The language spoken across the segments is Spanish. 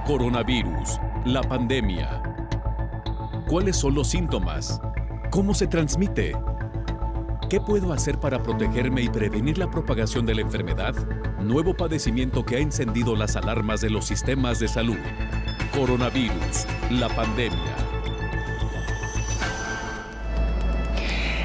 Coronavirus, la pandemia. ¿Cuáles son los síntomas? ¿Cómo se transmite? ¿Qué puedo hacer para protegerme y prevenir la propagación de la enfermedad? Nuevo padecimiento que ha encendido las alarmas de los sistemas de salud. Coronavirus, la pandemia.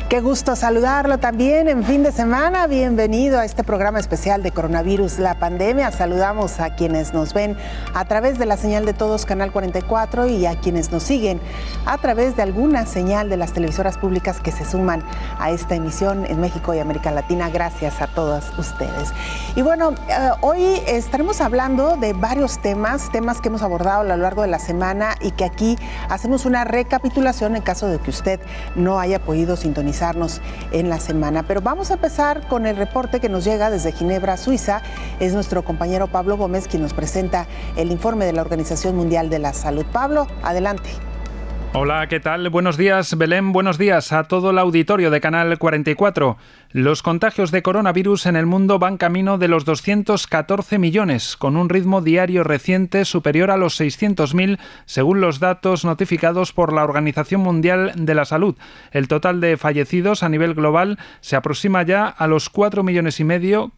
Qué gusto saludarlo también en fin de semana. Bienvenido a este programa especial de Coronavirus, la pandemia. Saludamos a quienes nos ven a través de la señal de Todos, Canal 44, y a quienes nos siguen a través de alguna señal de las televisoras públicas que se suman a esta emisión en México y América Latina. Gracias a todos ustedes. Y bueno, hoy estaremos hablando de varios temas que hemos abordado a lo largo de la semana y que aquí hacemos una recapitulación en caso de que usted no haya podido sintonizar en la semana. Pero vamos a empezar con el reporte que nos llega desde Ginebra, Suiza. Es nuestro compañero Pablo Gómez quien nos presenta el informe de la Organización Mundial de la Salud. Pablo, adelante. Hola, ¿qué tal? Buenos días, Belén. Buenos días a todo el auditorio de Canal 44. Los contagios de coronavirus en el mundo van camino de los 214 millones, con un ritmo diario reciente superior a los 600.000, según los datos notificados por la Organización Mundial de la Salud. El total de fallecidos a nivel global se aproxima ya a los 4,5 millones,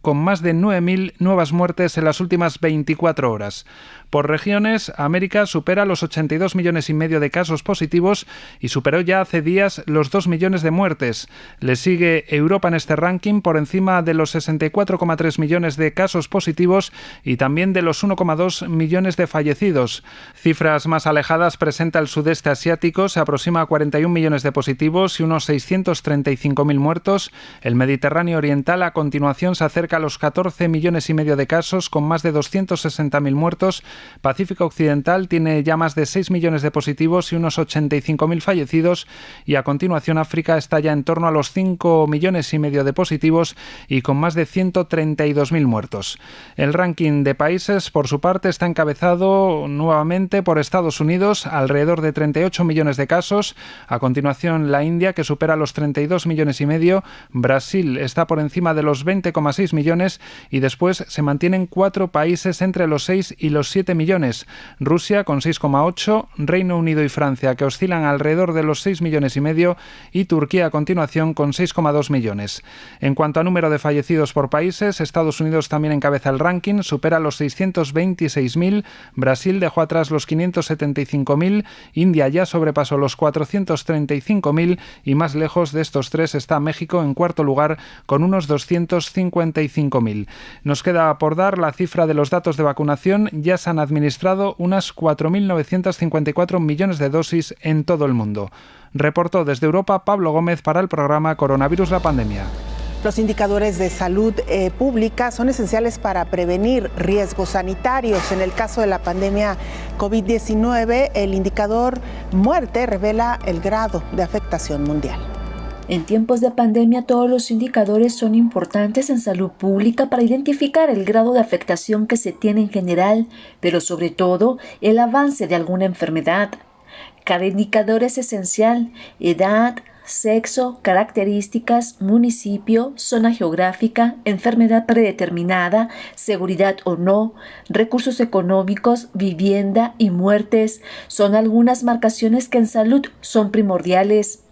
con más de 9.000 nuevas muertes en las últimas 24 horas. Por regiones, América supera los 82,5 millones de casos positivos y superó ya hace días los 2 millones de muertes. Le sigue Europa en este ranking por encima de los 64,3 millones de casos positivos y también de los 1,2 millones de fallecidos. Cifras más alejadas presenta el sudeste asiático, se aproxima a 41 millones de positivos y unos 635.000 muertos. El Mediterráneo oriental a continuación se acerca a los 14,5 millones de casos con más de 260.000 muertos. Pacífico Occidental tiene ya más de 6 millones de positivos y unos 85.000 fallecidos, y a continuación África está ya en torno a los 5,5 millones de positivos y con más de 132.000 muertos. El ranking de países, por su parte, está encabezado nuevamente por Estados Unidos, alrededor de 38 millones de casos. A continuación la India, que supera los 32,5 millones. Brasil está por encima de los 20,6 millones y después se mantienen 4 países entre los 6 y los 7 millones. Rusia con 6,8, Reino Unido y Francia, que oscilan alrededor de los 6,5 millones, y Turquía a continuación con 6,2 millones. En cuanto a número de fallecidos por países, Estados Unidos también encabeza el ranking, supera los 626.000, Brasil dejó atrás los 575.000, India ya sobrepasó los 435.000 y más lejos de estos tres está México en cuarto lugar con unos 255.000. Nos queda por dar la cifra de los datos de vacunación. Ya se han administrado unas 4.954 millones de dosis en todo el mundo. Reportó desde Europa Pablo Gómez para el programa Coronavirus, la pandemia. Los indicadores de salud pública son esenciales para prevenir riesgos sanitarios. En el caso de la pandemia COVID-19, el indicador muerte revela el grado de afectación mundial. En tiempos de pandemia, todos los indicadores son importantes en salud pública para identificar el grado de afectación que se tiene en general, pero sobre todo el avance de alguna enfermedad. Cada indicador es esencial: edad, sexo, características, municipio, zona geográfica, enfermedad predeterminada, seguridad o no, recursos económicos, vivienda y muertes son algunas marcaciones que en salud son primordiales.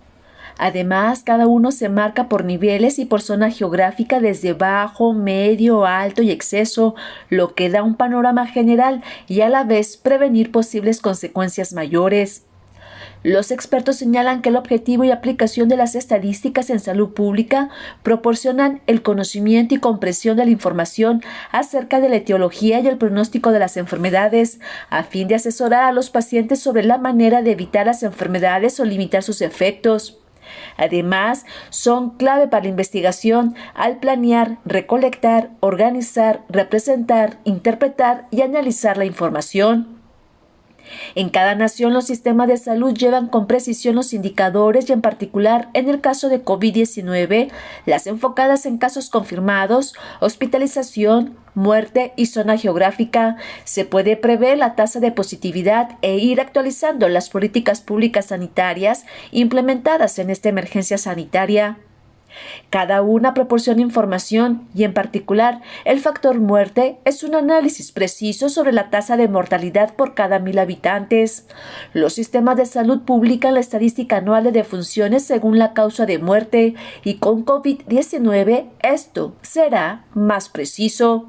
Además, cada uno se marca por niveles y por zona geográfica desde bajo, medio, alto y exceso, lo que da un panorama general y a la vez prevenir posibles consecuencias mayores. Los expertos señalan que el objetivo y aplicación de las estadísticas en salud pública proporcionan el conocimiento y comprensión de la información acerca de la etiología y el pronóstico de las enfermedades, a fin de asesorar a los pacientes sobre la manera de evitar las enfermedades o limitar sus efectos. Además, son clave para la investigación al planear, recolectar, organizar, representar, interpretar y analizar la información. En cada nación, los sistemas de salud llevan con precisión los indicadores y, en particular, en el caso de COVID-19, las enfocadas en casos confirmados, hospitalización, muerte y zona geográfica. Se puede prever la tasa de positividad e ir actualizando las políticas públicas sanitarias implementadas en esta emergencia sanitaria. Cada una proporciona información y, en particular, el factor muerte es un análisis preciso sobre la tasa de mortalidad por cada 1,000 habitantes. Los sistemas de salud publican la estadística anual de defunciones según la causa de muerte y con COVID-19 esto será más preciso.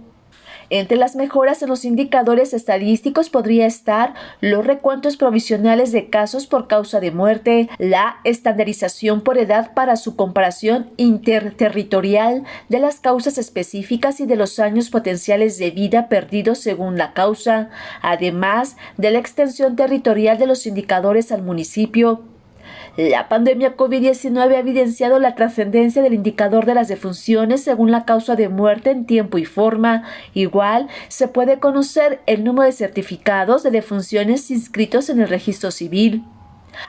Entre las mejoras en los indicadores estadísticos podría estar los recuentos provisionales de casos por causa de muerte, la estandarización por edad para su comparación interterritorial de las causas específicas y de los años potenciales de vida perdidos según la causa, además de la extensión territorial de los indicadores al municipio. La pandemia COVID-19 ha evidenciado la trascendencia del indicador de las defunciones según la causa de muerte en tiempo y forma. Igual, se puede conocer el número de certificados de defunciones inscritos en el registro civil.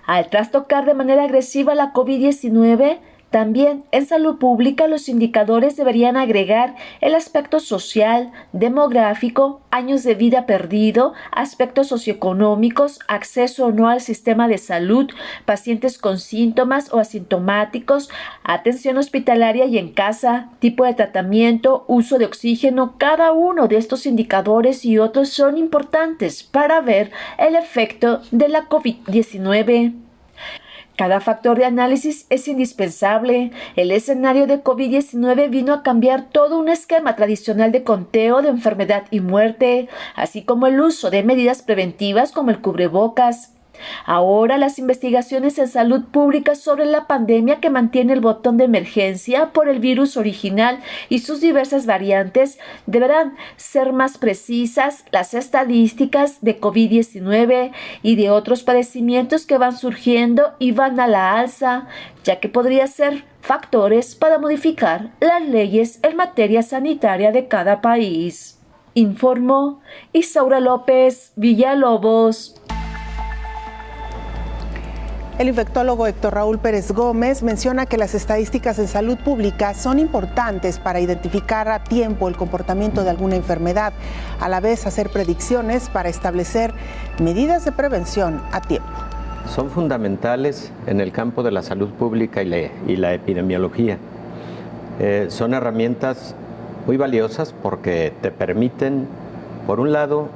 Al trastocar de manera agresiva la COVID-19, también en salud pública los indicadores deberían agregar el aspecto social, demográfico, años de vida perdido, aspectos socioeconómicos, acceso o no al sistema de salud, pacientes con síntomas o asintomáticos, atención hospitalaria y en casa, tipo de tratamiento, uso de oxígeno. Cada uno de estos indicadores y otros son importantes para ver el efecto de la COVID-19. Cada factor de análisis es indispensable. El escenario de COVID-19 vino a cambiar todo un esquema tradicional de conteo de enfermedad y muerte, así como el uso de medidas preventivas como el cubrebocas. Ahora las investigaciones en salud pública sobre la pandemia que mantiene el botón de emergencia por el virus original y sus diversas variantes deberán ser más precisas. Las estadísticas de COVID-19 y de otros padecimientos que van surgiendo y van a la alza, ya que podría ser factores para modificar las leyes en materia sanitaria de cada país. Informó Isaura López Villalobos. El infectólogo Héctor Raúl Pérez Gómez menciona que las estadísticas en salud pública son importantes para identificar a tiempo el comportamiento de alguna enfermedad, a la vez hacer predicciones para establecer medidas de prevención a tiempo. Son fundamentales en el campo de la salud pública y la epidemiología. Son herramientas muy valiosas porque te permiten, por un lado,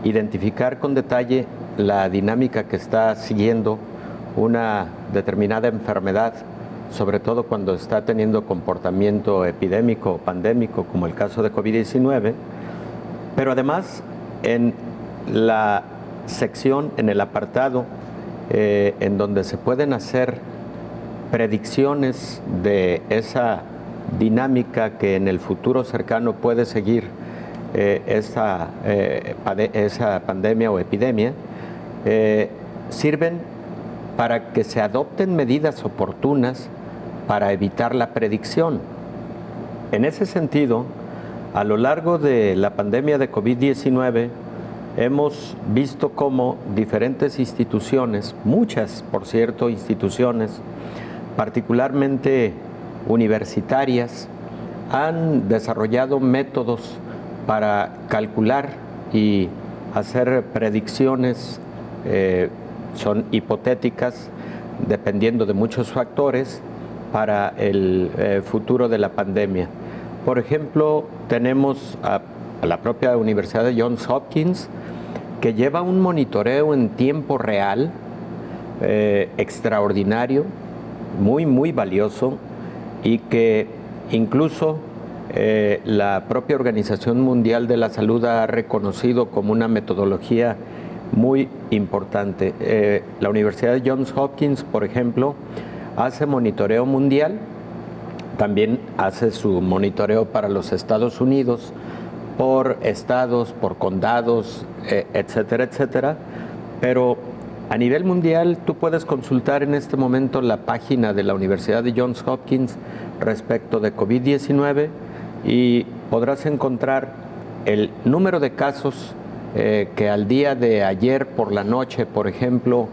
identificar con detalle la dinámica que está siguiendo una determinada enfermedad, sobre todo cuando está teniendo comportamiento epidémico o pandémico, como el caso de COVID-19, pero además en la sección, en el apartado, en donde se pueden hacer predicciones de esa dinámica que en el futuro cercano puede seguir esa pandemia o epidemia, sirven para que se adopten medidas oportunas para evitar la predicción. En ese sentido, a lo largo de la pandemia de COVID-19, hemos visto cómo diferentes instituciones, muchas, por cierto, instituciones, particularmente universitarias, han desarrollado métodos para calcular y hacer predicciones son hipotéticas, dependiendo de muchos factores, para el futuro de la pandemia. Por ejemplo, tenemos a la propia Universidad de Johns Hopkins, que lleva un monitoreo en tiempo real extraordinario, muy valioso, y que incluso la propia Organización Mundial de la Salud ha reconocido como una metodología muy importante. La Universidad de Johns Hopkins, por ejemplo, hace monitoreo mundial, también hace su monitoreo para los Estados Unidos, por estados, por condados, etcétera, etcétera. Pero a nivel mundial tú puedes consultar en este momento la página de la Universidad de Johns Hopkins respecto de COVID-19 y podrás encontrar el número de casos que al día de ayer por la noche, por ejemplo,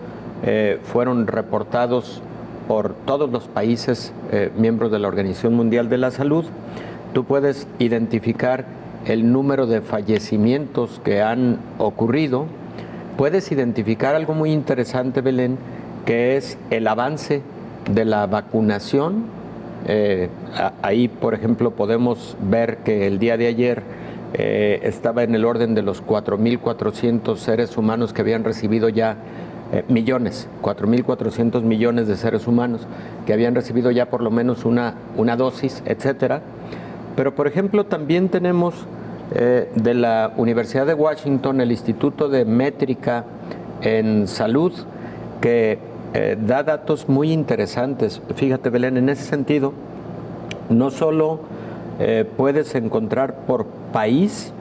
fueron reportados por todos los países miembros de la Organización Mundial de la Salud. Tú puedes identificar el número de fallecimientos que han ocurrido. Puedes identificar algo muy interesante, Belén, que es el avance de la vacunación Ahí, por ejemplo, podemos ver que el día de ayer estaba en el orden de los 4.400 seres humanos que habían recibido ya 4.400 millones de seres humanos que habían recibido ya por lo menos una dosis, etcétera. Pero, por ejemplo, también tenemos de la Universidad de Washington el Instituto de Métrica en Salud, que da datos muy interesantes. Fíjate, Belén, en ese sentido, no solo puedes encontrar por país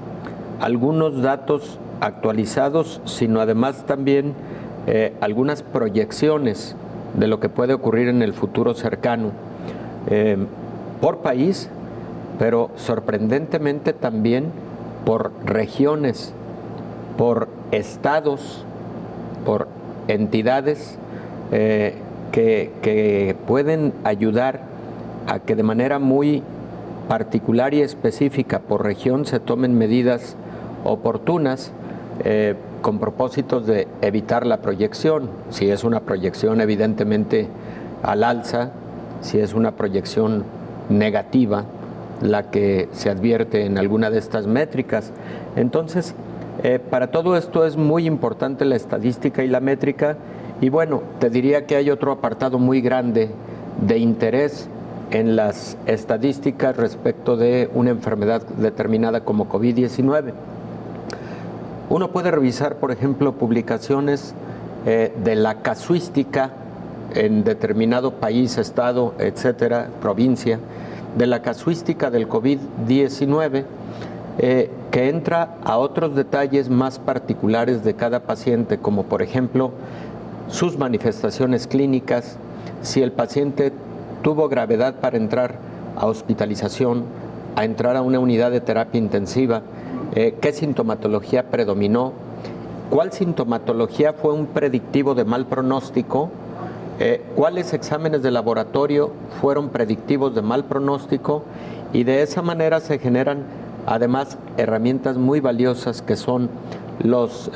algunos datos actualizados, sino además también algunas proyecciones de lo que puede ocurrir en el futuro cercano por país, pero sorprendentemente también por regiones, por estados, por entidades que pueden ayudar a que de manera muy particular y específica por región se tomen medidas oportunas con propósitos de evitar la proyección. Si es una proyección evidentemente al alza, si es una proyección negativa la que se advierte en alguna de estas métricas. Entonces, para todo esto es muy importante la estadística y la métrica, y bueno, te diría que hay otro apartado muy grande de interés en las estadísticas respecto de una enfermedad determinada como COVID-19. Uno puede revisar, por ejemplo, publicaciones de la casuística en determinado país, estado, etcétera, provincia, de la casuística del COVID-19, que entra a otros detalles más particulares de cada paciente, como por ejemplo sus manifestaciones clínicas, si el paciente tuvo gravedad para entrar a hospitalización, a entrar a una unidad de terapia intensiva, qué sintomatología predominó, cuál sintomatología fue un predictivo de mal pronóstico, cuáles exámenes de laboratorio fueron predictivos de mal pronóstico, y de esa manera se generan además herramientas muy valiosas que son los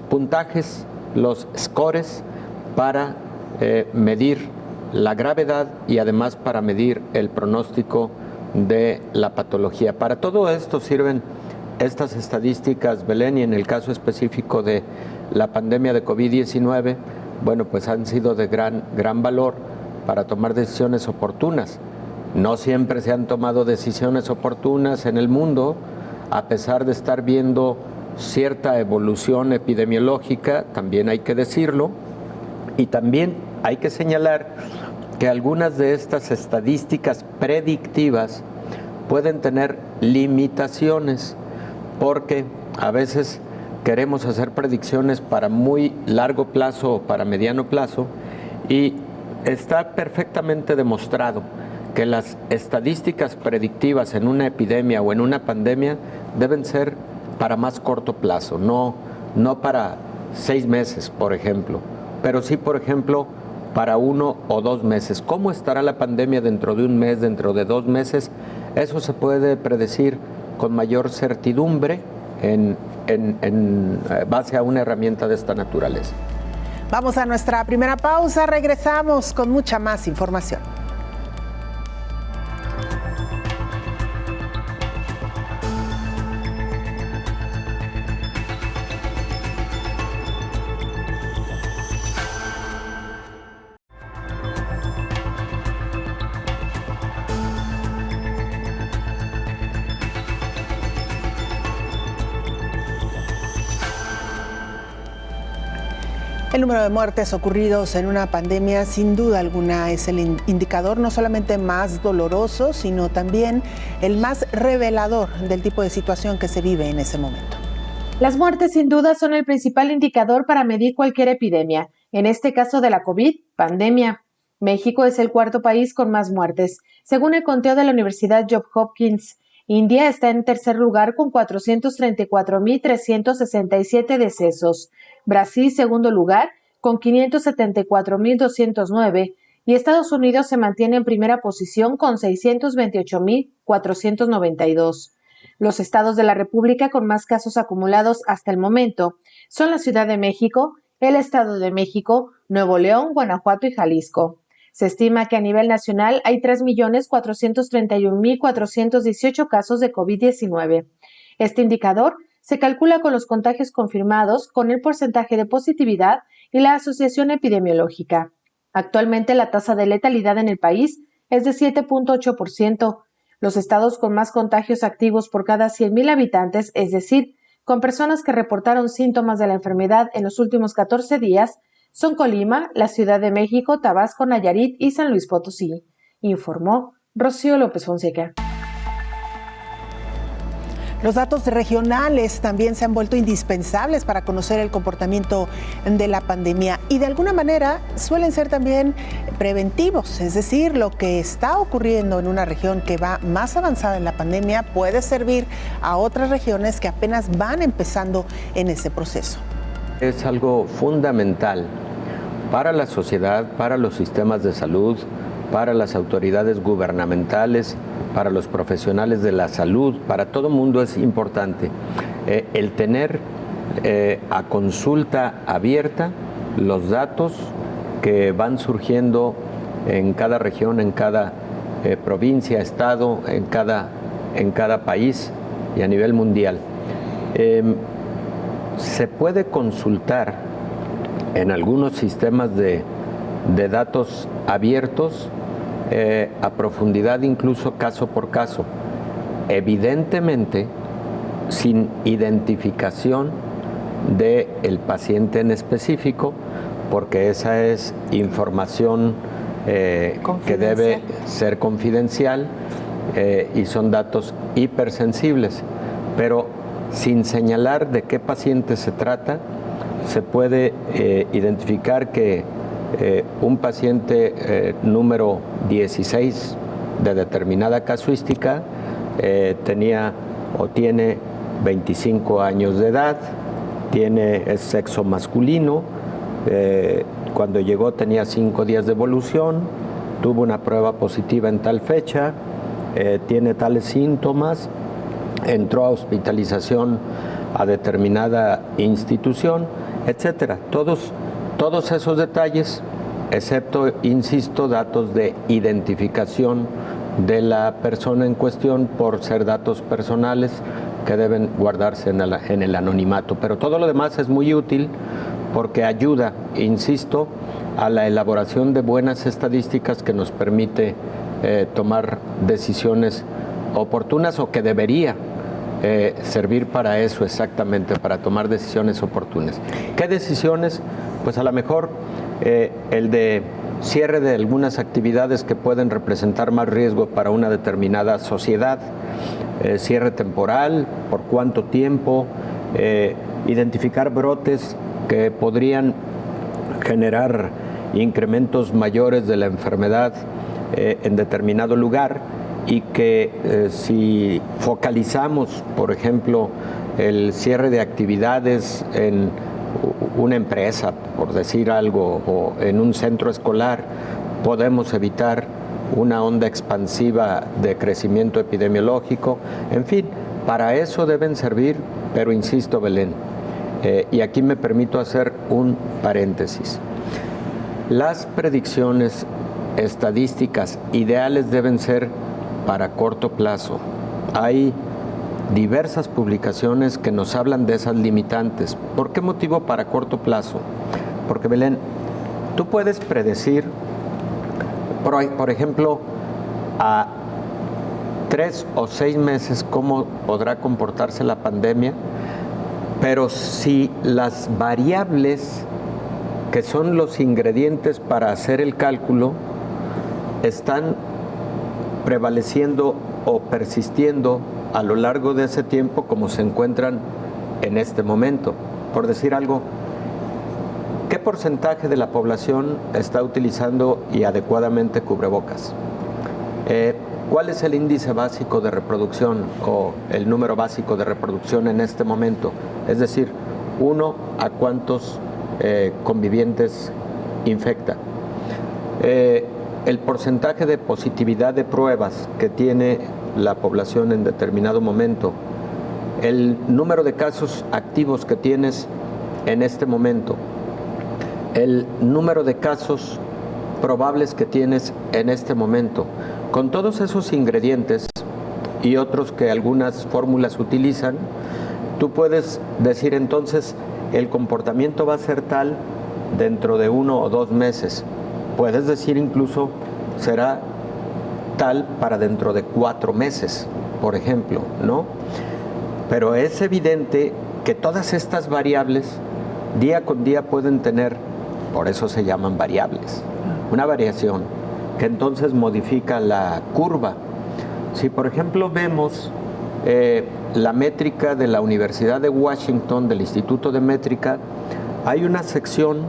puntajes, los scores para medir la gravedad y además para medir el pronóstico de la patología. Para todo esto sirven estas estadísticas, Belén, y en el caso específico de la pandemia de COVID-19, bueno, pues han sido de gran valor para tomar decisiones oportunas. No siempre se han tomado decisiones oportunas en el mundo, a pesar de estar viendo cierta evolución epidemiológica, también hay que decirlo, y también hay que señalar que algunas de estas estadísticas predictivas pueden tener limitaciones, porque a veces queremos hacer predicciones para muy largo plazo o para mediano plazo, y está perfectamente demostrado que las estadísticas predictivas en una epidemia o en una pandemia deben ser para más corto plazo, no para 6 meses, por ejemplo, pero sí, por ejemplo, para 1 o 2 meses. ¿Cómo estará la pandemia dentro de un mes, dentro de 2 meses? Eso se puede predecir con mayor certidumbre en base a una herramienta de esta naturaleza. Vamos a nuestra primera pausa, regresamos con mucha más información. El número de muertes ocurridos en una pandemia, sin duda alguna, es el indicador no solamente más doloroso, sino también el más revelador del tipo de situación que se vive en ese momento. Las muertes, sin duda, son el principal indicador para medir cualquier epidemia, en este caso de la COVID, pandemia. México es el cuarto país con más muertes, según el conteo de la Universidad Johns Hopkins. India está en tercer lugar con 434.367 decesos. Brasil, segundo lugar, con 574.209, y Estados Unidos se mantiene en primera posición con 628.492. Los estados de la República con más casos acumulados hasta el momento son la Ciudad de México, el Estado de México, Nuevo León, Guanajuato y Jalisco. Se estima que a nivel nacional hay 3.431.418 casos de COVID-19. Este indicador se calcula con los contagios confirmados, con el porcentaje de positividad y la asociación epidemiológica. Actualmente la tasa de letalidad en el país es de 7.8%. Los estados con más contagios activos por cada 100.000 habitantes, es decir, con personas que reportaron síntomas de la enfermedad en los últimos 14 días, son Colima, la Ciudad de México, Tabasco, Nayarit y San Luis Potosí, informó Rocío López Fonseca. Los datos regionales también se han vuelto indispensables para conocer el comportamiento de la pandemia y de alguna manera suelen ser también preventivos, es decir, lo que está ocurriendo en una región que va más avanzada en la pandemia puede servir a otras regiones que apenas van empezando en ese proceso. Es algo fundamental para la sociedad, para los sistemas de salud, para las autoridades gubernamentales, para los profesionales de la salud, para todo mundo es importante el tener a consulta abierta los datos que van surgiendo en cada región, en cada provincia, estado, en cada país y a nivel mundial. Se puede consultar en algunos sistemas de datos abiertos a profundidad, incluso caso por caso, evidentemente sin identificación del paciente en específico, porque esa es información que debe ser confidencial y son datos hipersensibles, pero sin señalar de qué paciente se trata, se puede identificar que un paciente número 16 de determinada casuística tenía o tiene 25 años de edad, es sexo masculino, cuando llegó tenía 5 días de evolución, tuvo una prueba positiva en tal fecha, tiene tales síntomas, entró a hospitalización a determinada institución, etcétera. Todos esos detalles, excepto, insisto, datos de identificación de la persona en cuestión por ser datos personales que deben guardarse en el anonimato. Pero todo lo demás es muy útil porque ayuda, insisto, a la elaboración de buenas estadísticas que nos permite tomar decisiones oportunas o que debería servir para eso exactamente, para tomar decisiones oportunas. ¿Qué decisiones? Pues a lo mejor el de cierre de algunas actividades que pueden representar más riesgo para una determinada sociedad, cierre temporal, por cuánto tiempo, identificar brotes que podrían generar incrementos mayores de la enfermedad en determinado lugar y que si focalizamos, por ejemplo, el cierre de actividades en una empresa, por decir algo, o en un centro escolar, podemos evitar una onda expansiva de crecimiento epidemiológico. En fin, para eso deben servir, pero insisto, Belén, y aquí me permito hacer un paréntesis. Las predicciones estadísticas ideales deben ser para corto plazo. Hay diversas publicaciones que nos hablan de esas limitantes. ¿Por qué motivo para corto plazo? Porque, Belén, tú puedes predecir, por ejemplo, a 3 o 6 meses cómo podrá comportarse la pandemia, pero si las variables que son los ingredientes para hacer el cálculo están prevaleciendo o persistiendo a lo largo de ese tiempo como se encuentran en este momento. Por decir algo, ¿qué porcentaje de la población está utilizando y adecuadamente cubrebocas? ¿Cuál es el índice básico de reproducción o el número básico de reproducción en este momento? Es decir, 1 a cuántos convivientes infecta. El porcentaje de positividad de pruebas que tiene la población en determinado momento, el número de casos activos que tienes en este momento, el número de casos probables que tienes en este momento. Con todos esos ingredientes y otros que algunas fórmulas utilizan, tú puedes decir entonces el comportamiento va a ser tal dentro de 1 o 2 meses. Puedes decir incluso será tal para dentro de 4 meses, por ejemplo, ¿no? Pero es evidente que todas estas variables día con día pueden tener, por eso se llaman variables, una variación que entonces modifica la curva. Si por ejemplo vemos la métrica de la Universidad de Washington, del Instituto de Métrica, hay una sección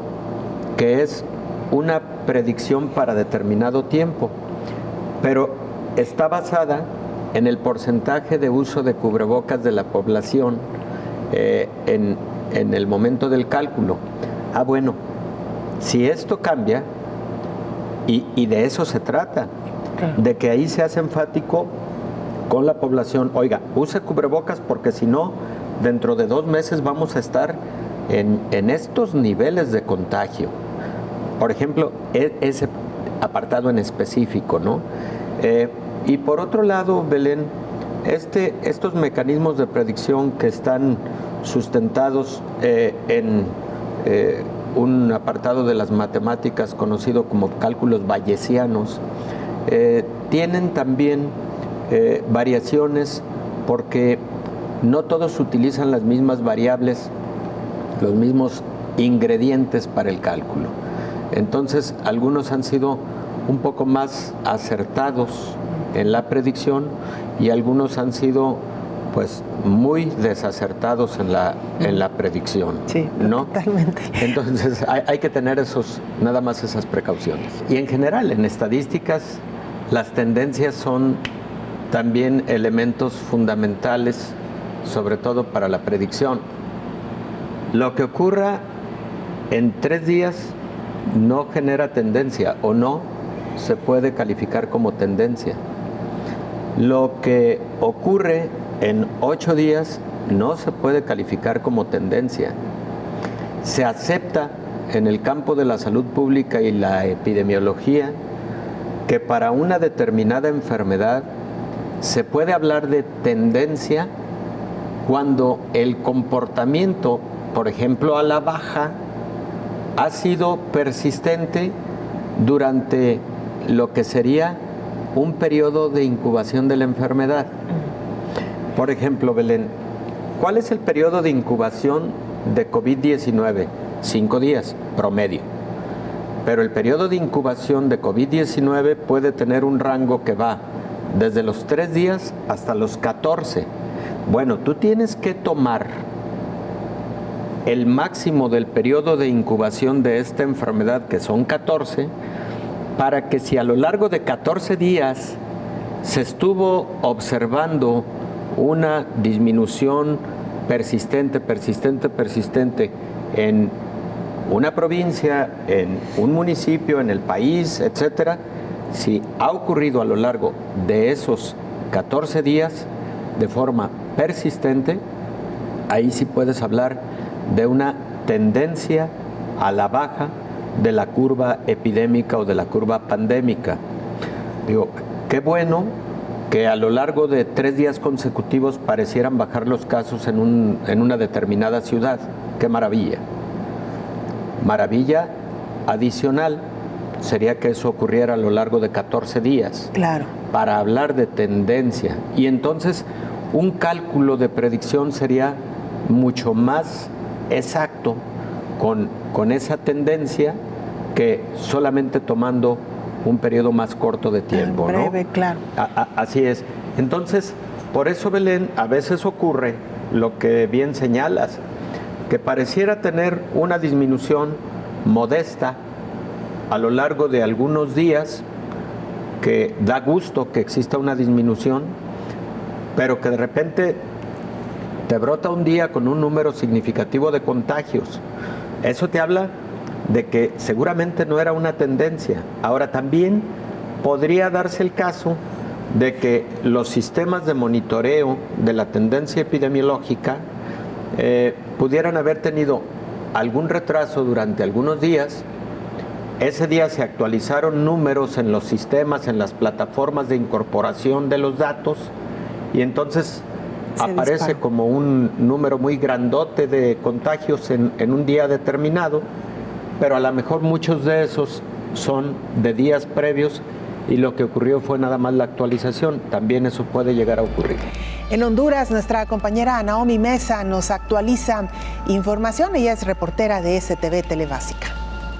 que es una predicción para determinado tiempo, pero está basada en el porcentaje de uso de cubrebocas de la población en el momento del cálculo. Bueno, si esto cambia, y de eso se trata, de que ahí se hace enfático con la población, oiga, use cubrebocas porque si no, dentro de 2 meses vamos a estar en estos niveles de contagio. Por ejemplo, ese apartado en específico, ¿no? Y por otro lado, Belén, estos mecanismos de predicción que están sustentados en un apartado de las matemáticas conocido como cálculos bayesianos, tienen también variaciones porque no todos utilizan las mismas variables, los mismos ingredientes para el cálculo. Entonces, algunos han sido un poco más acertados en la predicción y algunos han sido pues muy desacertados en la predicción. Sí, ¿no? Totalmente. Entonces hay que tener nada más esas precauciones. Y en general, en estadísticas, las tendencias son también elementos fundamentales, sobre todo para la predicción. Lo que ocurra en 3 días no genera tendencia o no se puede calificar como tendencia. Lo que ocurre en 8 días no se puede calificar como tendencia. Se acepta en el campo de la salud pública y la epidemiología que para una determinada enfermedad se puede hablar de tendencia cuando el comportamiento, por ejemplo, a la baja, ha sido persistente durante lo que sería un periodo de incubación de la enfermedad. Por ejemplo, Belén, ¿cuál es el periodo de incubación de COVID-19? 5 días, promedio. Pero el periodo de incubación de COVID-19 puede tener un rango que va desde los 3 días hasta los 14. Bueno, tú tienes que tomar el máximo del periodo de incubación de esta enfermedad, que son 14, para que si a lo largo de 14 días se estuvo observando una disminución persistente en una provincia, en un municipio, en el país, etcétera, si ha ocurrido a lo largo de esos 14 días de forma persistente, ahí sí puedes hablar de una tendencia a la baja de la curva epidémica o de la curva pandémica. Digo, qué bueno que a lo largo de 3 días consecutivos parecieran bajar los casos en una determinada ciudad. ¡Qué maravilla! Maravilla adicional sería que eso ocurriera a lo largo de 14 días. Claro. Para hablar de tendencia. Y entonces un cálculo de predicción sería mucho más exacto con esa tendencia que solamente tomando un periodo más corto de tiempo, breve, ¿no? Claro. Así es. Entonces, por eso, Belén, a veces ocurre lo que bien señalas, que pareciera tener una disminución modesta a lo largo de algunos días, que da gusto que exista una disminución, pero que de repente te brota un día con un número significativo de contagios. Eso te habla de que seguramente no era una tendencia. Ahora también podría darse el caso de que los sistemas de monitoreo de la tendencia epidemiológica pudieran haber tenido algún retraso durante algunos días Ese día se actualizaron números en los sistemas, en las plataformas de incorporación de los datos, y entonces aparece como un número muy grandote de contagios en un día determinado, pero a lo mejor muchos de esos son de días previos y lo que ocurrió fue nada más la actualización. También eso puede llegar a ocurrir. En Honduras, nuestra compañera Naomi Mesa nos actualiza información. Ella es reportera de STV Telebásica.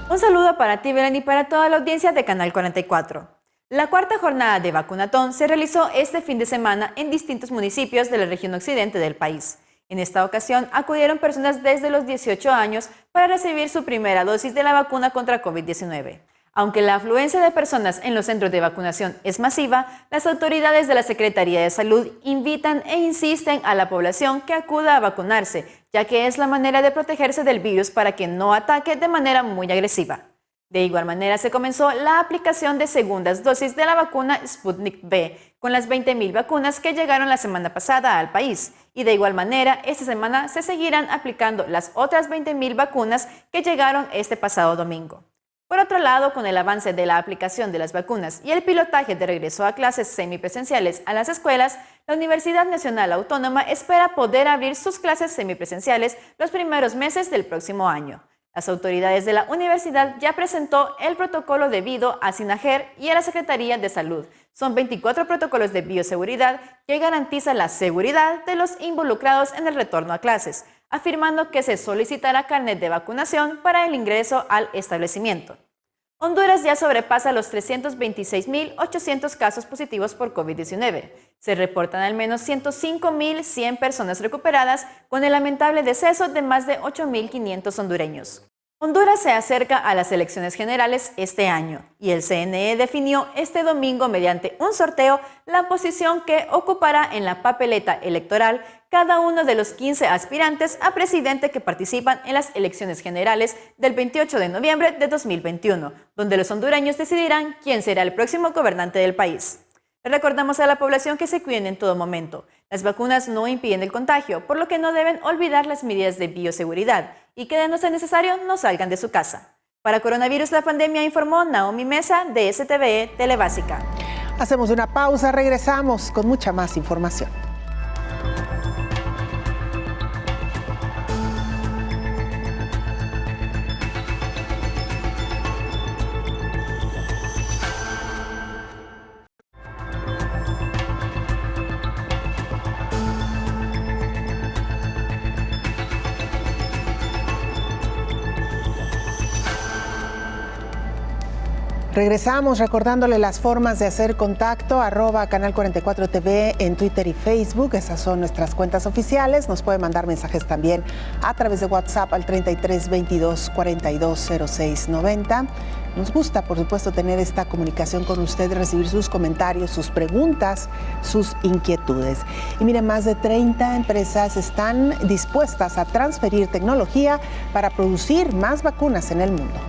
Un saludo para ti, Belén, y para toda la audiencia de Canal 44. La cuarta jornada de vacunatón se realizó este fin de semana en distintos municipios de la región occidente del país. En esta ocasión acudieron personas desde los 18 años para recibir su primera dosis de la vacuna contra COVID-19. Aunque la afluencia de personas en los centros de vacunación es masiva, las autoridades de la Secretaría de Salud invitan e insisten a la población que acuda a vacunarse, ya que es la manera de protegerse del virus para que no ataque de manera muy agresiva. De igual manera, se comenzó la aplicación de segundas dosis de la vacuna Sputnik V, con las 20.000 vacunas que llegaron la semana pasada al país. Y de igual manera, esta semana se seguirán aplicando las otras 20.000 vacunas que llegaron este pasado domingo. Por otro lado, con el avance de la aplicación de las vacunas y el pilotaje de regreso a clases semipresenciales a las escuelas, la Universidad Nacional Autónoma espera poder abrir sus clases semipresenciales los primeros meses del próximo año. Las autoridades de la universidad ya presentó el protocolo debido a SINAGER y a la Secretaría de Salud. Son 24 protocolos de bioseguridad que garantizan la seguridad de los involucrados en el retorno a clases, afirmando que se solicitará carnet de vacunación para el ingreso al establecimiento. Honduras ya sobrepasa los 326.800 casos positivos por COVID-19. Se reportan al menos 105.100 personas recuperadas, con el lamentable deceso de más de 8.500 hondureños. Honduras se acerca a las elecciones generales este año y el CNE definió este domingo mediante un sorteo la posición que ocupará en la papeleta electoral cada uno de los 15 aspirantes a presidente que participan en las elecciones generales del 28 de noviembre de 2021, donde los hondureños decidirán quién será el próximo gobernante del país. Recordamos a la población que se cuiden en todo momento. Las vacunas no impiden el contagio, por lo que no deben olvidar las medidas de bioseguridad y que de no ser necesario no salgan de su casa. Para Coronavirus la Pandemia, informó Naomi Mesa de STV Telebásica. Hacemos una pausa, regresamos con mucha más información. Regresamos recordándole las formas de hacer contacto, @Canal 44 TV en Twitter y Facebook. Esas son nuestras cuentas oficiales. Nos puede mandar mensajes también a través de WhatsApp al 33 22 42 06 90. Nos gusta, por supuesto, tener esta comunicación con usted, recibir sus comentarios, sus preguntas, sus inquietudes. Y miren, más de 30 empresas están dispuestas a transferir tecnología para producir más vacunas en el mundo.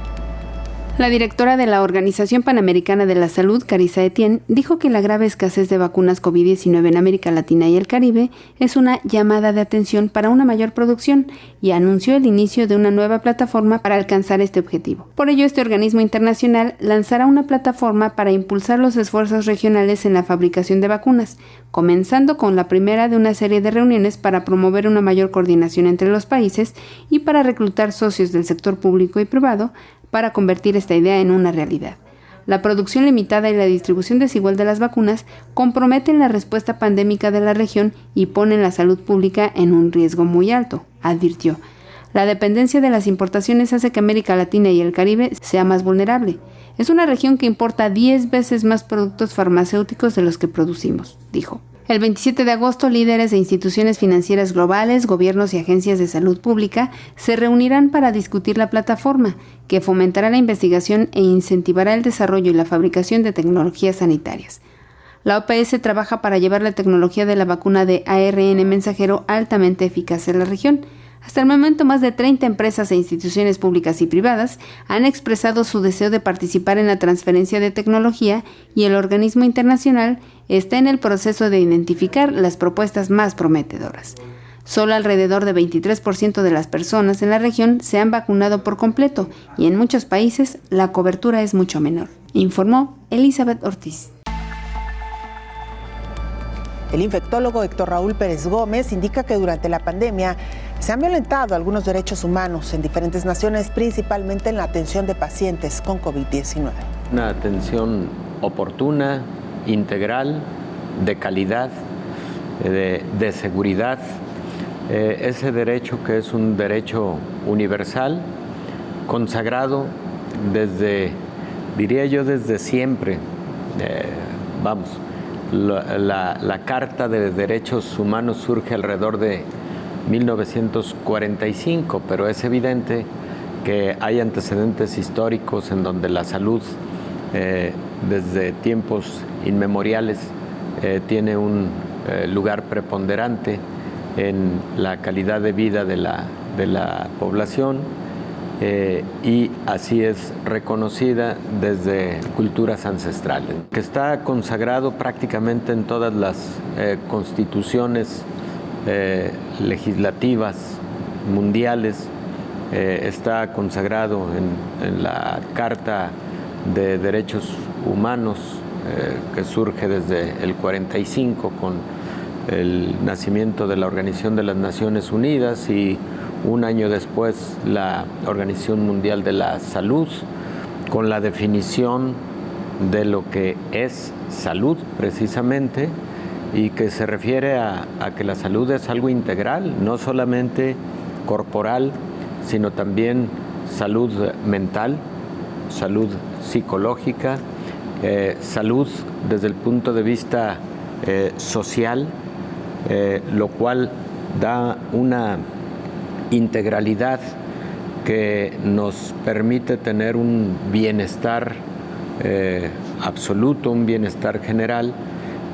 La directora de la Organización Panamericana de la Salud, Carissa Etienne, dijo que la grave escasez de vacunas COVID-19 en América Latina y el Caribe es una llamada de atención para una mayor producción y anunció el inicio de una nueva plataforma para alcanzar este objetivo. Por ello, este organismo internacional lanzará una plataforma para impulsar los esfuerzos regionales en la fabricación de vacunas, comenzando con la primera de una serie de reuniones para promover una mayor coordinación entre los países y para reclutar socios del sector público y privado para convertir esta idea en una realidad. La producción limitada y la distribución desigual de las vacunas comprometen la respuesta pandémica de la región y ponen la salud pública en un riesgo muy alto, advirtió. La dependencia de las importaciones hace que América Latina y el Caribe sea más vulnerable. Es una región que importa 10 veces más productos farmacéuticos de los que producimos, dijo. El 27 de agosto, líderes de instituciones financieras globales, gobiernos y agencias de salud pública se reunirán para discutir la plataforma, que fomentará la investigación e incentivará el desarrollo y la fabricación de tecnologías sanitarias. La OPS trabaja para llevar la tecnología de la vacuna de ARN mensajero altamente eficaz en la región. Hasta el momento, más de 30 empresas e instituciones públicas y privadas han expresado su deseo de participar en la transferencia de tecnología y el organismo internacional está en el proceso de identificar las propuestas más prometedoras. Solo alrededor de 23% de las personas en la región se han vacunado por completo y en muchos países la cobertura es mucho menor, informó Elizabeth Ortiz. El infectólogo Héctor Raúl Pérez Gómez indica que durante la pandemia se han violentado algunos derechos humanos en diferentes naciones, principalmente en la atención de pacientes con COVID-19. Una atención oportuna, integral, de calidad, de seguridad. Ese derecho que es un derecho universal, consagrado desde, diría yo, desde siempre. La Carta de Derechos Humanos surge alrededor de 1945, pero es evidente que hay antecedentes históricos en donde la salud, desde tiempos inmemoriales, tiene un lugar preponderante en la calidad de vida de la población, y así es reconocida desde culturas ancestrales, que está consagrado prácticamente en todas las constituciones legislativas mundiales, está consagrado en la Carta de Derechos Humanos, que surge desde el 45 con el nacimiento de la Organización de las Naciones Unidas y un año después la Organización Mundial de la Salud, con la definición de lo que es salud precisamente, y que se refiere a que la salud es algo integral, no solamente corporal, sino también salud mental, salud psicológica, salud desde el punto de vista social, lo cual da una integralidad que nos permite tener un bienestar absoluto, un bienestar general,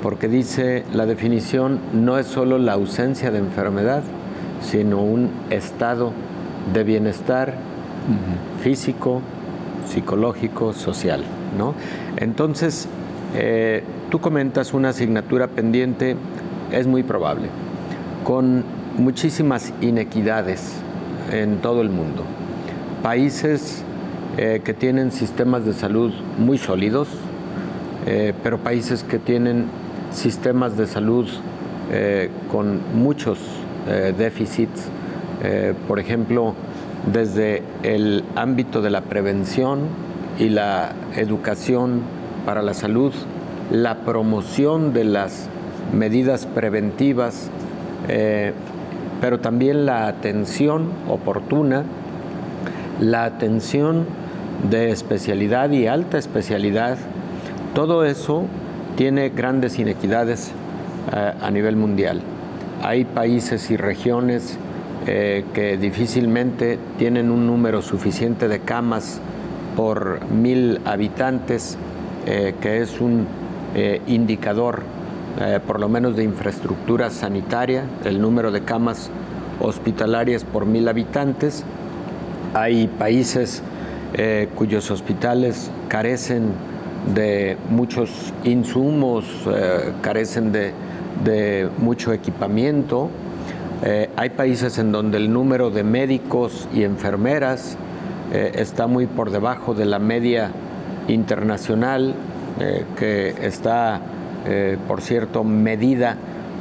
porque dice la definición, no es solo la ausencia de enfermedad, sino un estado de bienestar físico, psicológico, social, ¿no? Entonces, tú comentas una asignatura pendiente, es muy probable, con muchísimas inequidades en todo el mundo. Países que tienen sistemas de salud muy sólidos, pero países que tienen sistemas de salud con muchos déficits, por ejemplo, desde el ámbito de la prevención y la educación para la salud, la promoción de las medidas preventivas, pero también la atención oportuna, la atención de especialidad y alta especialidad. Todo eso tiene grandes inequidades a nivel mundial. Hay países y regiones que difícilmente tienen un número suficiente de camas por 1,000 habitantes, que es un indicador por lo menos de infraestructura sanitaria, el número de camas hospitalarias por 1,000 habitantes. Hay países cuyos hospitales carecen de muchos insumos, carecen de mucho equipamiento. Hay países en donde el número de médicos y enfermeras está muy por debajo de la media internacional, que está, por cierto, medida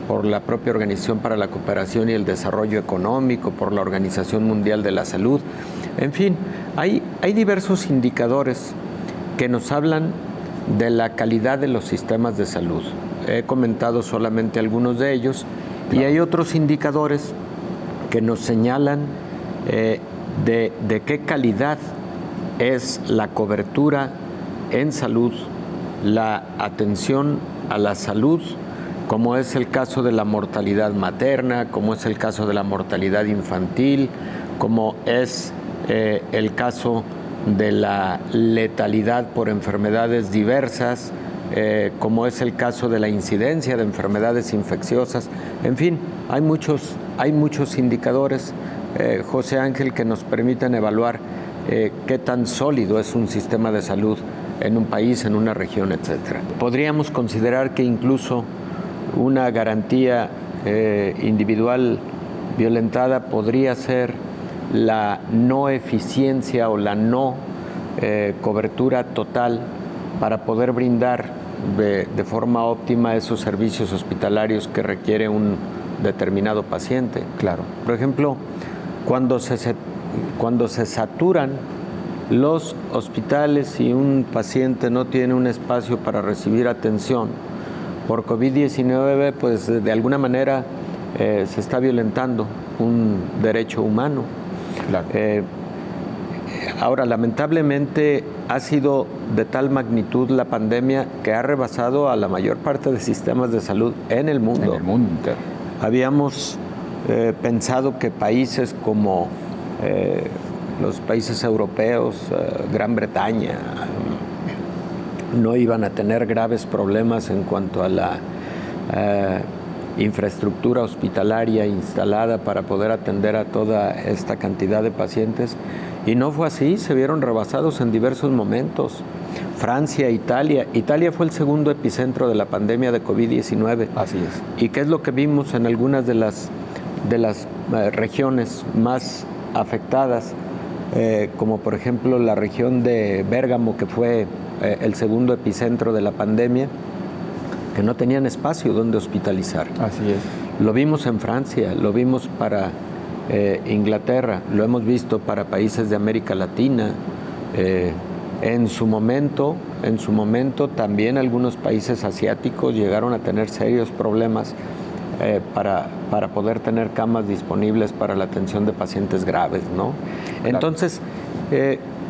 por la propia Organización para la Cooperación y el Desarrollo Económico, por la Organización Mundial de la Salud. En fin, hay diversos indicadores que nos hablan de la calidad de los sistemas de salud. He comentado solamente algunos de ellos, y hay otros indicadores que nos señalan de qué calidad es la cobertura en salud, la atención a la salud, como es el caso de la mortalidad materna, como es el caso de la mortalidad infantil, como es el caso de la letalidad por enfermedades diversas, como es el caso de la incidencia de enfermedades infecciosas. En fin, hay muchos indicadores, José Ángel, que nos permiten evaluar qué tan sólido es un sistema de salud en un país, en una región, etc. Podríamos considerar que incluso una garantía individual violentada podría ser la no eficiencia o la no cobertura total para poder brindar de forma óptima esos servicios hospitalarios que requiere un determinado paciente. Claro. Por ejemplo, cuando se saturan los hospitales y un paciente no tiene un espacio para recibir atención por COVID-19, pues de alguna manera se está violentando un derecho humano. Claro. Ahora, lamentablemente ha sido de tal magnitud la pandemia que ha rebasado a la mayor parte de sistemas de salud en el mundo. En el mundo entero. Habíamos pensado que países como los países europeos, Gran Bretaña, no iban a tener graves problemas en cuanto a la infraestructura hospitalaria instalada para poder atender a toda esta cantidad de pacientes. Y no fue así, se vieron rebasados en diversos momentos. Francia, Italia. Italia fue el segundo epicentro de la pandemia de COVID-19. Así es. ¿Y qué es lo que vimos en algunas de las regiones más afectadas? Como por ejemplo la región de Bérgamo, que fue el segundo epicentro de la pandemia, que no tenían espacio donde hospitalizar. Así es. Lo vimos en Francia, lo vimos para Inglaterra, lo hemos visto para países de América Latina. En su momento también algunos países asiáticos llegaron a tener serios problemas para poder tener camas disponibles para la atención de pacientes graves, ¿no? Claro. Entonces,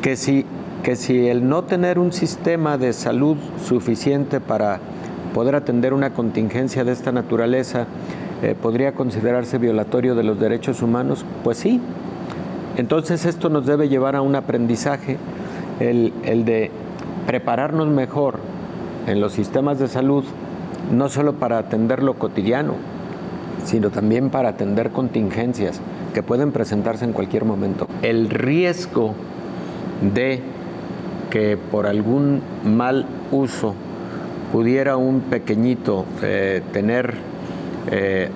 que si el no tener un sistema de salud suficiente para poder atender una contingencia de esta naturaleza podría considerarse violatorio de los derechos humanos, pues sí. Entonces esto nos debe llevar a un aprendizaje, el de prepararnos mejor en los sistemas de salud, no solo para atender lo cotidiano, sino también para atender contingencias que pueden presentarse en cualquier momento. El riesgo de que por algún mal uso pudiera un pequeñito tener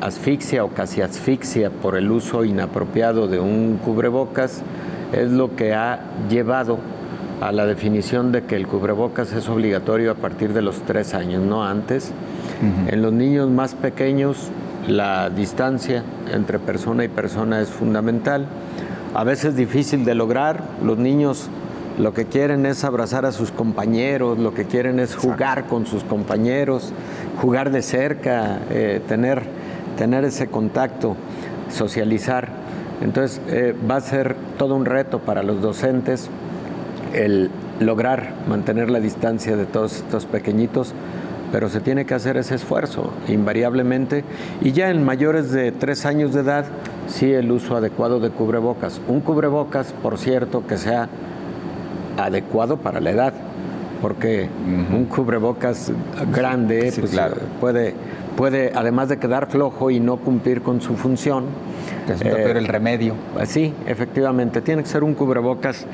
asfixia o casi asfixia por el uso inapropiado de un cubrebocas es lo que ha llevado a la definición de que el cubrebocas es obligatorio a partir de los 3 años, no antes. Uh-huh. En los niños más pequeños la distancia entre persona y persona es fundamental. A veces difícil de lograr. Los niños lo que quieren es abrazar a sus compañeros, lo que quieren es jugar con sus compañeros, jugar de cerca, tener ese contacto, socializar. Entonces va a ser todo un reto para los docentes el lograr mantener la distancia de todos estos pequeñitos, pero se tiene que hacer ese esfuerzo invariablemente. Y ya en mayores de 3 años de edad, sí, el uso adecuado de cubrebocas. Un cubrebocas, por cierto, que sea adecuado para la edad, porque un cubrebocas grande sí, pues, claro, puede, además de quedar flojo y no cumplir con su función, resulta peor el remedio. Sí, efectivamente, tiene que ser un cubrebocas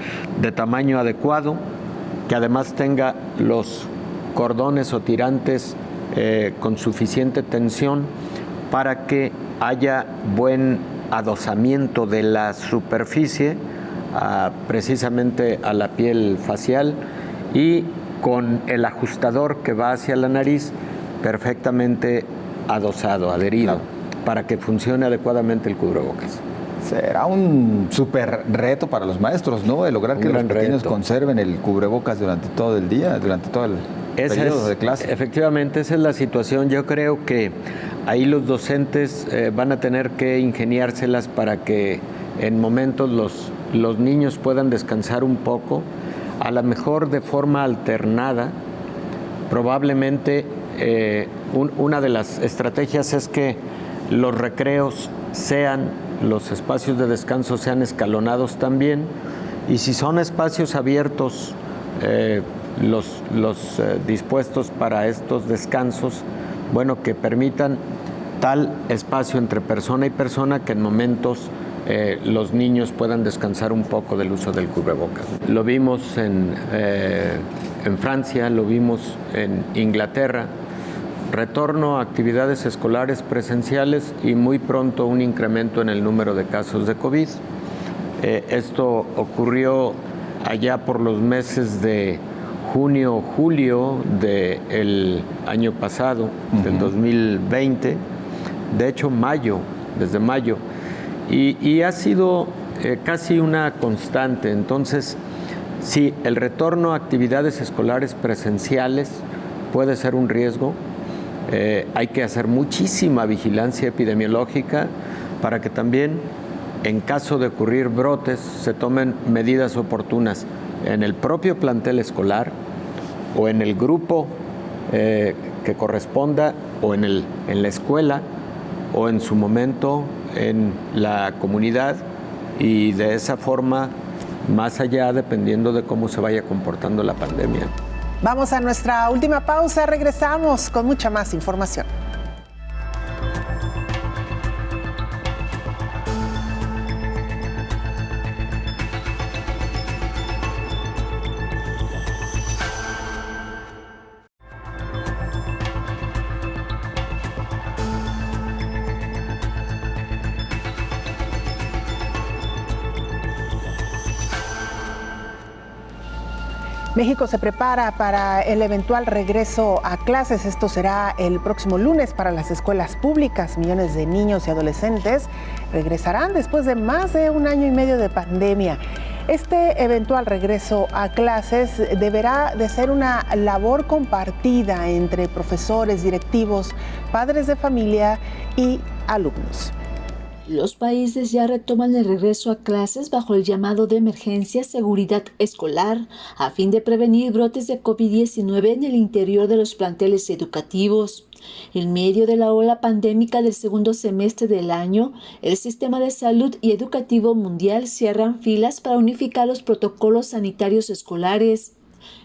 de tamaño adecuado, que además tenga los cordones o tirantes con suficiente tensión para que haya buen adosamiento de la superficie precisamente a la piel facial, y con el ajustador que va hacia la nariz perfectamente adosado, adherido, claro, para que funcione adecuadamente el cubrebocas. Será un súper reto para los maestros, ¿no? De lograr que los pequeños conserven el cubrebocas durante todo el día, durante todo el periodo de clase. Efectivamente, esa es la situación. Yo creo que ahí los docentes van a tener que ingeniárselas para que en momentos los niños puedan descansar un poco, a lo mejor de forma alternada. Probablemente una de las estrategias es que los recreos los espacios de descanso sean escalonados también, y si son espacios abiertos los dispuestos para estos descansos, bueno, que permitan tal espacio entre persona y persona que en momentos los niños puedan descansar un poco del uso del cubrebocas. Lo vimos en Francia, lo vimos en Inglaterra, retorno a actividades escolares presenciales y muy pronto un incremento en el número de casos de COVID. Esto ocurrió allá por los meses de junio, julio del año pasado, del 2020, de hecho desde mayo, y ha sido casi una constante. Entonces, sí, el retorno a actividades escolares presenciales puede ser un riesgo. Hay que hacer muchísima vigilancia epidemiológica para que también, en caso de ocurrir brotes, se tomen medidas oportunas en el propio plantel escolar o en el grupo que corresponda, o en la escuela, o en su momento en la comunidad, y de esa forma, más allá, dependiendo de cómo se vaya comportando la pandemia. Vamos a nuestra última pausa, regresamos con mucha más información. México se prepara para el eventual regreso a clases. Esto será el próximo lunes para las escuelas públicas. Millones de niños y adolescentes regresarán después de más de 1 año y medio de pandemia. Este eventual regreso a clases deberá de ser una labor compartida entre profesores, directivos, padres de familia y alumnos. Los países ya retoman el regreso a clases bajo el llamado de emergencia seguridad escolar a fin de prevenir brotes de COVID-19 en el interior de los planteles educativos. En medio de la ola pandémica del segundo semestre del año, el sistema de salud y educativo mundial cierran filas para unificar los protocolos sanitarios escolares.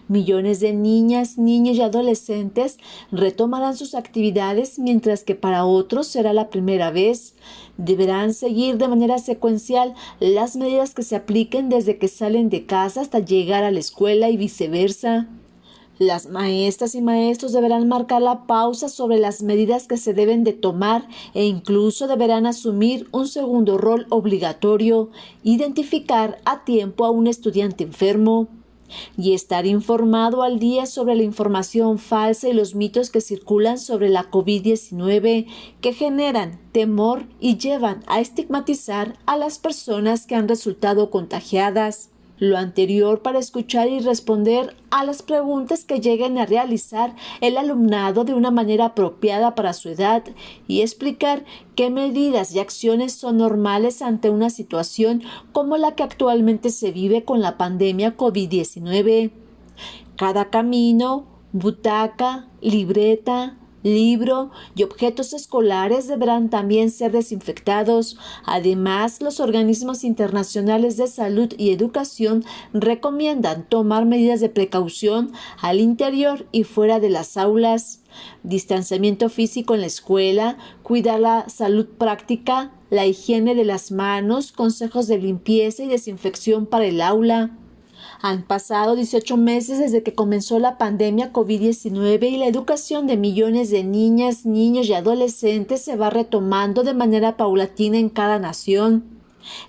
Millones de niñas, niños y adolescentes retomarán sus actividades, mientras que para otros será la primera vez. Deberán seguir de manera secuencial las medidas que se apliquen desde que salen de casa hasta llegar a la escuela y viceversa. Las maestras y maestros deberán marcar la pausa sobre las medidas que se deben de tomar e incluso deberán asumir un segundo rol obligatorio: identificar a tiempo a un estudiante enfermo y estar informado al día sobre la información falsa y los mitos que circulan sobre la COVID-19, que generan temor y llevan a estigmatizar a las personas que han resultado contagiadas. Lo anterior para escuchar y responder a las preguntas que lleguen a realizar el alumnado de una manera apropiada para su edad y explicar qué medidas y acciones son normales ante una situación como la que actualmente se vive con la pandemia COVID-19. Cada camino, butaca, libreta, libro y objetos escolares deberán también ser desinfectados. Además, los organismos internacionales de salud y educación recomiendan tomar medidas de precaución al interior y fuera de las aulas: distanciamiento físico en la escuela, cuidar la salud práctica, la higiene de las manos, consejos de limpieza y desinfección para el aula. Han pasado 18 meses desde que comenzó la pandemia COVID-19 y la educación de millones de niñas, niños y adolescentes se va retomando de manera paulatina en cada nación.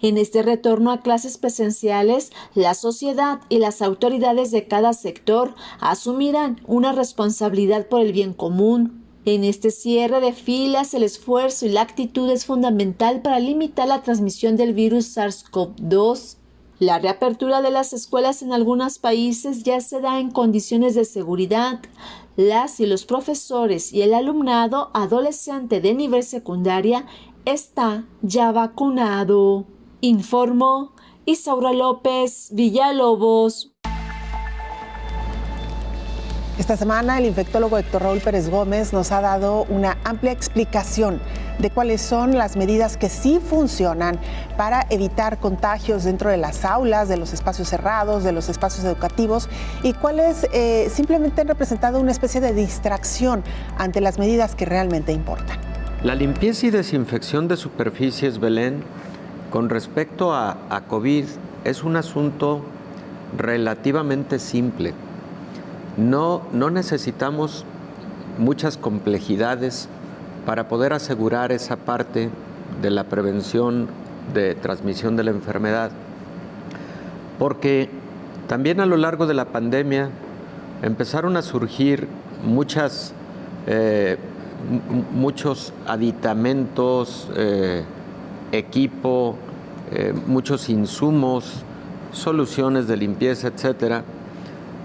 En este retorno a clases presenciales, la sociedad y las autoridades de cada sector asumirán una responsabilidad por el bien común. En este cierre de filas, el esfuerzo y la actitud es fundamental para limitar la transmisión del virus SARS-CoV-2. La reapertura de las escuelas en algunos países ya se da en condiciones de seguridad. Las y los profesores y el alumnado adolescente de nivel secundaria está ya vacunado. Informó Isaura López Villalobos. Esta semana el infectólogo Héctor Raúl Pérez Gómez nos ha dado una amplia explicación de cuáles son las medidas que sí funcionan para evitar contagios dentro de las aulas, de los espacios cerrados, de los espacios educativos, y cuáles simplemente han representado una especie de distracción ante las medidas que realmente importan. La limpieza y desinfección de superficies, Belén, con respecto a COVID, es un asunto relativamente simple. No necesitamos muchas complejidades para poder asegurar esa parte de la prevención de transmisión de la enfermedad. Porque también a lo largo de la pandemia empezaron a surgir muchos aditamentos, equipo, muchos insumos, soluciones de limpieza, etcétera,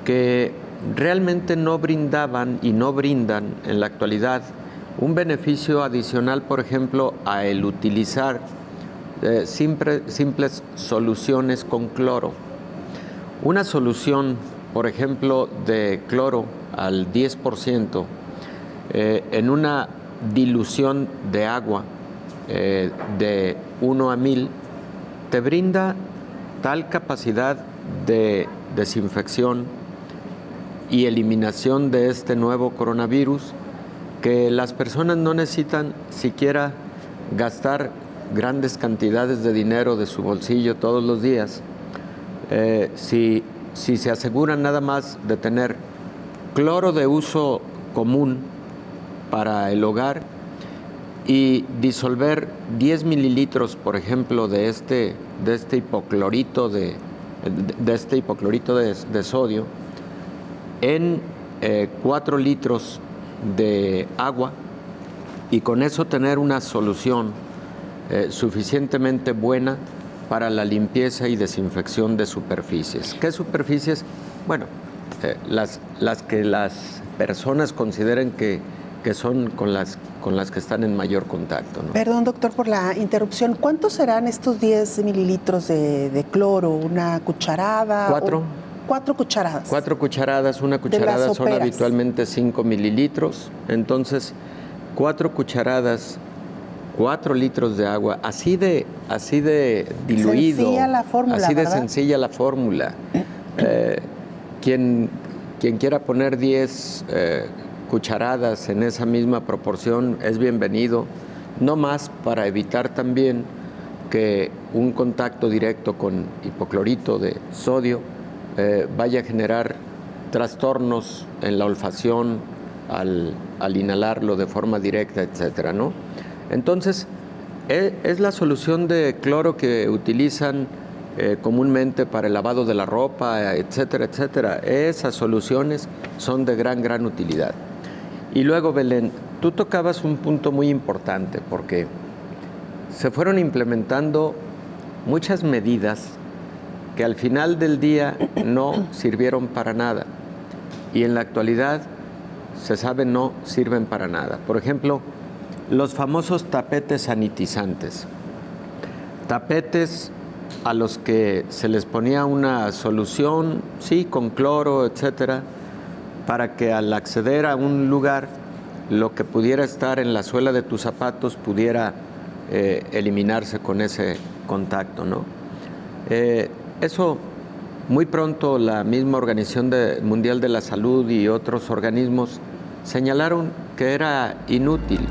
que realmente no brindaban y no brindan en la actualidad un beneficio adicional, por ejemplo, a el utilizar simples soluciones con cloro. Una solución, por ejemplo, de cloro al 10% en una dilución de agua de 1 a 1000 te brinda tal capacidad de desinfección y eliminación de este nuevo coronavirus que las personas no necesitan siquiera gastar grandes cantidades de dinero de su bolsillo todos los días. Si se aseguran nada más de tener cloro de uso común para el hogar y disolver 10 mililitros, por ejemplo, de este hipoclorito de sodio en 4 litros de agua, y con eso tener una solución suficientemente buena para la limpieza y desinfección de superficies. ¿Qué superficies? Bueno, las que las personas consideren que son con las que están en mayor contacto, ¿no? Perdón, doctor, por la interrupción. ¿Cuántos serán estos 10 mililitros de cloro? ¿Una cucharada? 4. 4 cucharadas. 4 cucharadas. Una cucharada son habitualmente 5 mililitros. Entonces, 4 cucharadas, 4 litros de agua, así de diluido. Sencilla la fórmula, así de ¿verdad? sencilla la fórmula. Quien quiera poner 10 cucharadas en esa misma proporción es bienvenido, no más para evitar también que un contacto directo con hipoclorito de sodio vaya a generar trastornos en la olfacción al inhalarlo de forma directa, etcétera, ¿no? Entonces, es la solución de cloro que utilizan comúnmente para el lavado de la ropa, etcétera, etcétera. Esas soluciones son de gran utilidad. Y luego, Belén, tú tocabas un punto muy importante porque se fueron implementando muchas medidas que al final del día no sirvieron para nada y en la actualidad se sabe no sirven para nada. Por ejemplo, los famosos tapetes sanitizantes. Tapetes a los que se les ponía una solución, sí, con cloro, etcétera, para que al acceder a un lugar, lo que pudiera estar en la suela de tus zapatos pudiera eliminarse con ese contacto, ¿no? Eso muy pronto la misma Organización Mundial de la Salud y otros organismos señalaron que era inútil.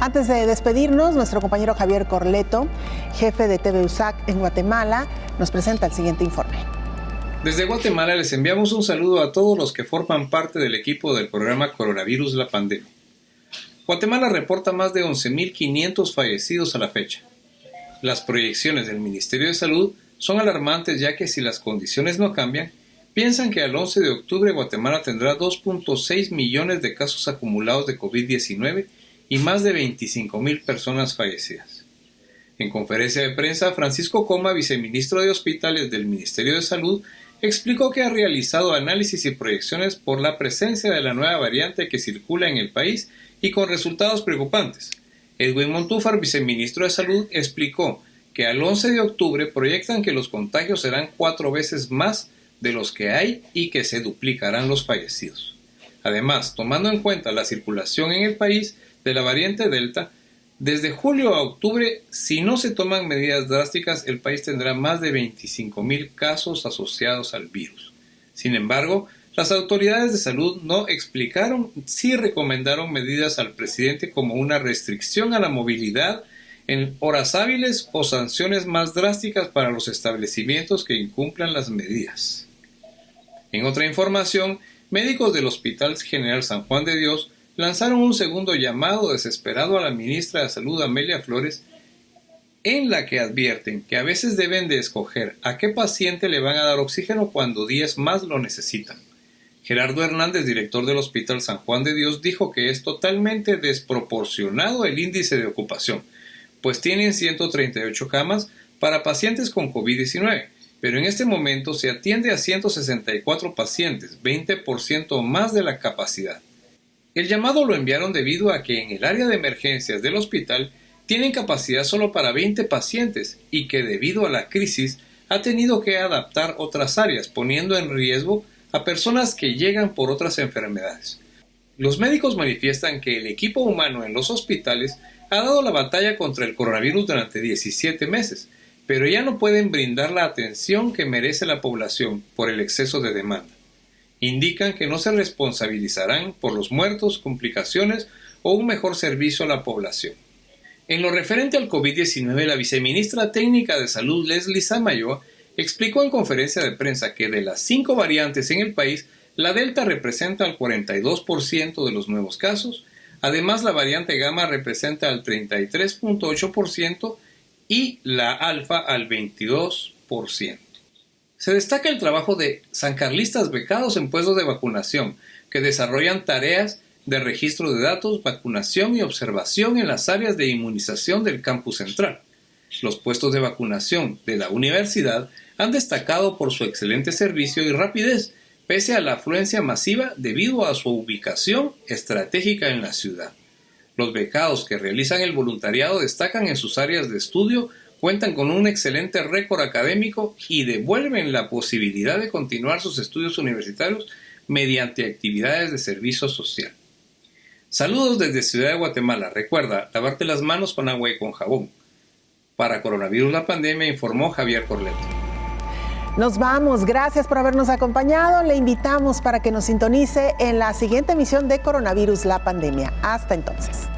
Antes de despedirnos, nuestro compañero Javier Corleto, jefe de TV USAC en Guatemala, nos presenta el siguiente informe. Desde Guatemala les enviamos un saludo a todos los que forman parte del equipo del programa Coronavirus La Pandemia. Guatemala reporta más de 11.500 fallecidos a la fecha. Las proyecciones del Ministerio de Salud son alarmantes, ya que si las condiciones no cambian, piensan que al 11 de octubre Guatemala tendrá 2.6 millones de casos acumulados de COVID-19 y más de 25.000 personas fallecidas. En conferencia de prensa, Francisco Coma, viceministro de Hospitales del Ministerio de Salud, explicó que ha realizado análisis y proyecciones por la presencia de la nueva variante que circula en el país y con resultados preocupantes. Edwin Montúfar, viceministro de Salud, explicó que al 11 de octubre proyectan que los contagios serán 4 veces más de los que hay y que se duplicarán los fallecidos. Además, tomando en cuenta la circulación en el país de la variante Delta, desde julio a octubre, si no se toman medidas drásticas, el país tendrá más de 25.000 casos asociados al virus. Sin embargo, las autoridades de salud no explicaron si recomendaron medidas al presidente como una restricción a la movilidad en horas hábiles o sanciones más drásticas para los establecimientos que incumplan las medidas. En otra información, médicos del Hospital General San Juan de Dios lanzaron un segundo llamado desesperado a la ministra de Salud, Amelia Flores, en la que advierten que a veces deben de escoger a qué paciente le van a dar oxígeno cuando 10 más lo necesitan. Gerardo Hernández, director del Hospital San Juan de Dios, dijo que es totalmente desproporcionado el índice de ocupación, pues tienen 138 camas para pacientes con COVID-19, pero en este momento se atiende a 164 pacientes, 20% más de la capacidad. El llamado lo enviaron debido a que en el área de emergencias del hospital tienen capacidad solo para 20 pacientes y que debido a la crisis ha tenido que adaptar otras áreas, poniendo en riesgo a personas que llegan por otras enfermedades. Los médicos manifiestan que el equipo humano en los hospitales ha dado la batalla contra el coronavirus durante 17 meses, pero ya no pueden brindar la atención que merece la población por el exceso de demanda. Indican que no se responsabilizarán por los muertos, complicaciones o un mejor servicio a la población. En lo referente al COVID-19, la viceministra técnica de Salud, Leslie Samayoa, explicó en conferencia de prensa que de las 5 variantes en el país, la Delta representa el 42% de los nuevos casos, además la variante Gamma representa el 33.8% y la Alfa al 22%. Se destaca el trabajo de sancarlistas becados en puestos de vacunación, que desarrollan tareas de registro de datos, vacunación y observación en las áreas de inmunización del campus central. Los puestos de vacunación de la universidad han destacado por su excelente servicio y rapidez, pese a la afluencia masiva debido a su ubicación estratégica en la ciudad. Los becados que realizan el voluntariado destacan en sus áreas de estudio, cuentan con un excelente récord académico y devuelven la posibilidad de continuar sus estudios universitarios mediante actividades de servicio social. Saludos desde Ciudad de Guatemala. Recuerda lavarte las manos con agua y con jabón. Para Coronavirus la Pandemia informó Javier Corleto. Nos vamos. Gracias por habernos acompañado. Le invitamos para que nos sintonice en la siguiente emisión de Coronavirus la Pandemia. Hasta entonces.